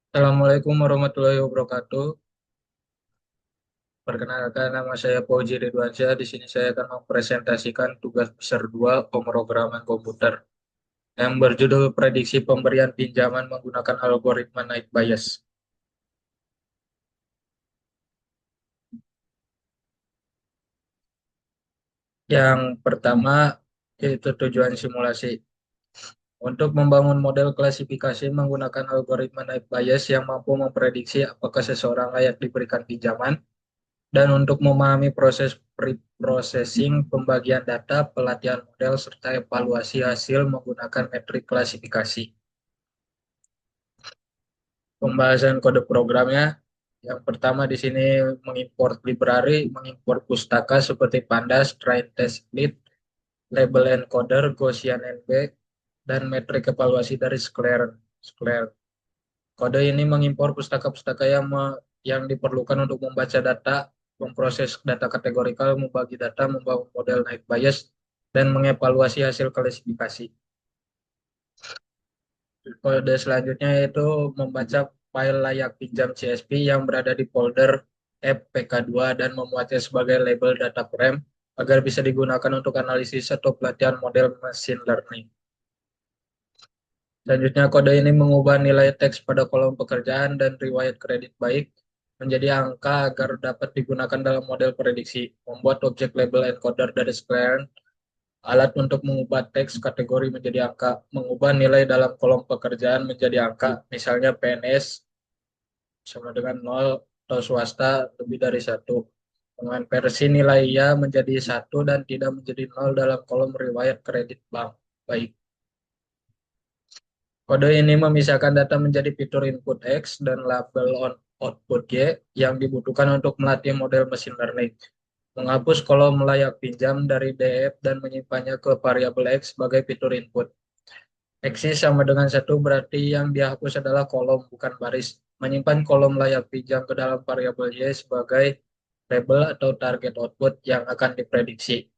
Assalamualaikum warahmatullahi wabarakatuh. Perkenalkan, nama saya Fauzi Ridwansyah. Di sini saya akan mempresentasikan tugas besar 2 pemrograman komputer yang berjudul prediksi pemberian pinjaman menggunakan algoritma night bias. Yang pertama yaitu tujuan simulasi. Untuk membangun model klasifikasi menggunakan algoritma night bias yang mampu memprediksi apakah seseorang layak diberikan pinjaman. Dan untuk memahami proses pre-processing, pembagian data, pelatihan model, serta evaluasi hasil menggunakan metrik klasifikasi. Pembahasan kode programnya, yang pertama di sini mengimport library, mengimport pustaka seperti Pandas, Train Test Split, Label Encoder, Gaussian NB, dan metrik evaluasi dari Sclare. Kode ini mengimpor pustaka-pustaka yang diperlukan untuk membaca data, memproses data kategorikal, membagi data, membangun model night bias, dan mengevaluasi hasil klasifikasi. Kode selanjutnya yaitu membaca file layak pinjam CSV yang berada di folder FPK2 dan memuatnya sebagai label data frame agar bisa digunakan untuk analisis atau pelatihan model machine learning. Selanjutnya, kode ini mengubah nilai teks pada kolom pekerjaan dan riwayat kredit baik menjadi angka agar dapat digunakan dalam model prediksi. Membuat objek label encoder dari square, alat untuk mengubah teks kategori menjadi angka, mengubah nilai dalam kolom pekerjaan menjadi angka, misalnya PNS sama dengan 0 atau swasta lebih dari satu. Mengonversi nilai ya menjadi satu dan tidak menjadi 0 dalam kolom riwayat kredit bank. Baik. Kode ini memisahkan data menjadi fitur input X dan label on output Y yang dibutuhkan untuk melatih model machine learning. Menghapus kolom layak pinjam dari DF dan menyimpannya ke variabel X sebagai fitur input. Eksis sama dengan satu berarti yang dihapus adalah kolom bukan baris. Menyimpan kolom layak pinjam ke dalam variabel Y sebagai label atau target output yang akan diprediksi.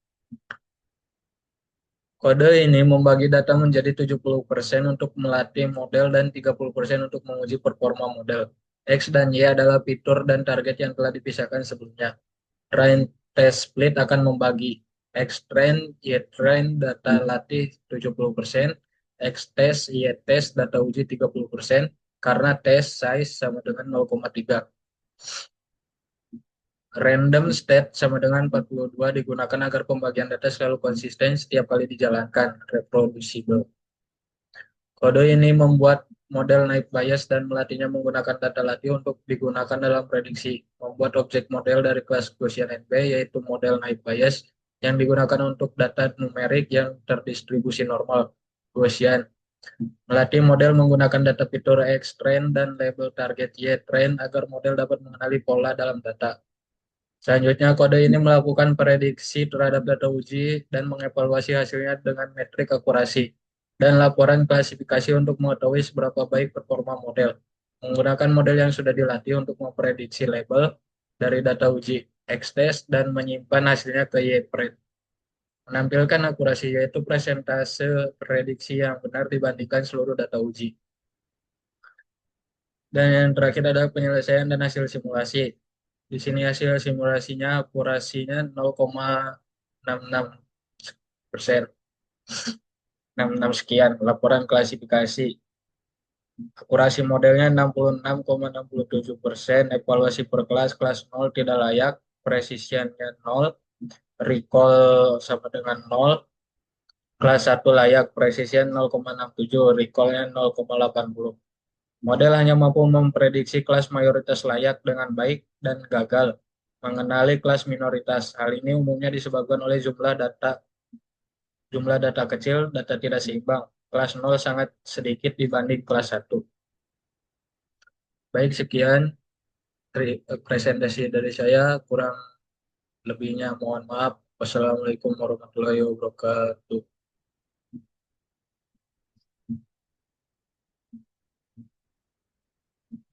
Kode ini membagi data menjadi 70% untuk melatih model dan 30% untuk menguji performa model. X dan Y adalah fitur dan target yang telah dipisahkan sebelumnya. Train test split akan membagi X train, Y train, data latih 70%, X test, Y test, data uji 30%, karena test size sama dengan 0,3. Random state sama dengan 42 digunakan agar pembagian data selalu konsisten setiap kali dijalankan, reproducible. Kode ini membuat model night bias dan melatihnya menggunakan data latih untuk digunakan dalam prediksi. Membuat objek model dari kelas Gaussian NB, yaitu model night bias, yang digunakan untuk data numerik yang terdistribusi normal, Gaussian. Melatih model menggunakan data fitur X train dan label target Y train agar model dapat mengenali pola dalam data. Selanjutnya, kode ini melakukan prediksi terhadap data uji dan mengevaluasi hasilnya dengan metrik akurasi dan laporan klasifikasi untuk mengetahui seberapa baik performa model. Menggunakan model yang sudah dilatih untuk memprediksi label dari data uji X-test dan menyimpan hasilnya ke Y-print. Menampilkan akurasi yaitu presentase prediksi yang benar dibandingkan seluruh data uji. Dan yang terakhir adalah penyelesaian dan hasil simulasi. Di sini hasil simulasinya akurasinya 0,66%, 66 sekian. Laporan klasifikasi akurasi modelnya 66,67%, evaluasi per kelas, kelas 0 tidak layak, presisiannya 0, recall sama dengan 0, kelas 1 layak, presisian 0,67, recallnya 0,80. Model hanya mampu memprediksi kelas mayoritas layak dengan baik dan gagal mengenali kelas minoritas. Hal ini umumnya disebabkan oleh jumlah data kecil, data tidak seimbang. Kelas 0 sangat sedikit dibanding kelas 1. Baik, sekian presentasi dari saya. Kurang lebihnya mohon maaf. Wassalamualaikum warahmatullahi wabarakatuh.